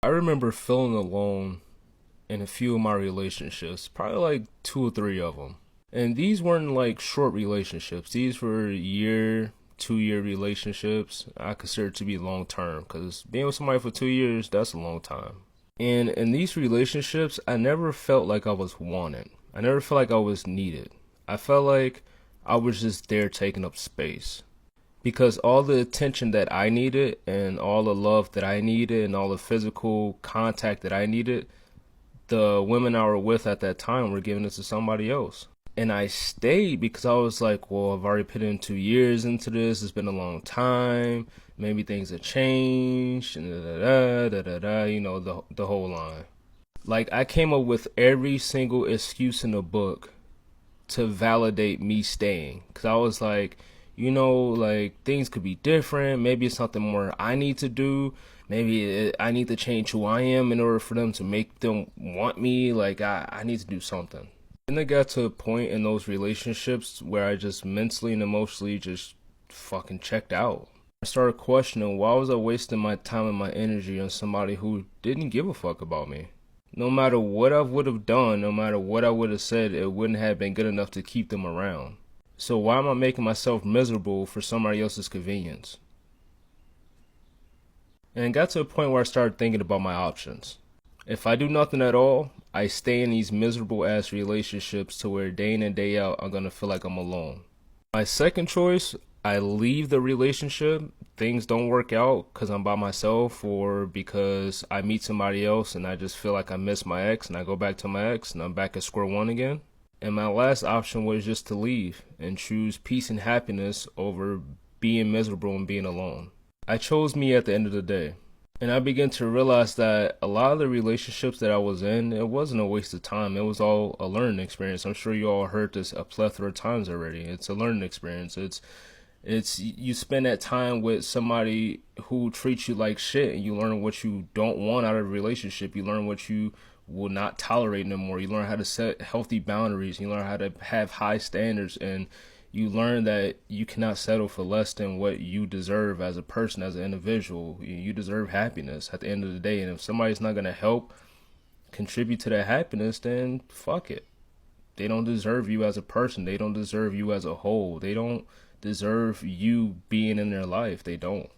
I remember feeling alone in a few of my relationships, probably like two or three of them. And these weren't like short relationships. These were year, 2 year relationships. I consider to be long term because being with somebody for 2 years, that's a long time. And in these relationships, I never felt like I was wanted. I never felt like I was needed. I felt like I was just there taking up space. Because all the attention that I needed and all the love that I needed and all the physical contact that I needed, the women I were with at that time were giving it to somebody else. And I stayed because I was like, well, I've already put in 2 years into this. It's been a long time. Maybe things have changed. And the whole line. Like, I came up with every single excuse in the book to validate me staying. Because I was like, like things could be different. Maybe it's something more I need to do. Maybe I need to change who I am in order for them to make them want me. Like, I need to do something. And I got to a point in those relationships where I just mentally and emotionally just fucking checked out. I started questioning why was I wasting my time and my energy on somebody who didn't give a fuck about me. No matter what I would have done, no matter what I would have said, it wouldn't have been good enough to keep them around. So why am I making myself miserable for somebody else's convenience? And it got to a point where I started thinking about my options. If I do nothing at all, I stay in these miserable ass relationships to where day in and day out I'm gonna feel like I'm alone. My second choice, I leave the relationship. Things don't work out because I'm by myself or because I meet somebody else and I just feel like I miss my ex and I go back to my ex and I'm back at square one again. And my last option was just to leave and choose peace and happiness over being miserable and being alone. I chose me at the end of the day. And I began to realize that a lot of the relationships that I was in, it wasn't a waste of time. It was all a learning experience. I'm sure you all heard this a plethora of times already. It's a learning experience. It's you spend that time with somebody who treats you like shit and you learn what you don't want out of a relationship. You learn what you will not tolerate no more. You learn how to set healthy boundaries. You learn how to have high standards, and you learn that you cannot settle for less than what you deserve as a person, as an individual. You deserve happiness at the end of the day. And if somebody's not going to help contribute to that happiness, then fuck it. They don't deserve you as a person. They don't deserve you as a whole. They don't deserve you being in their life. They don't.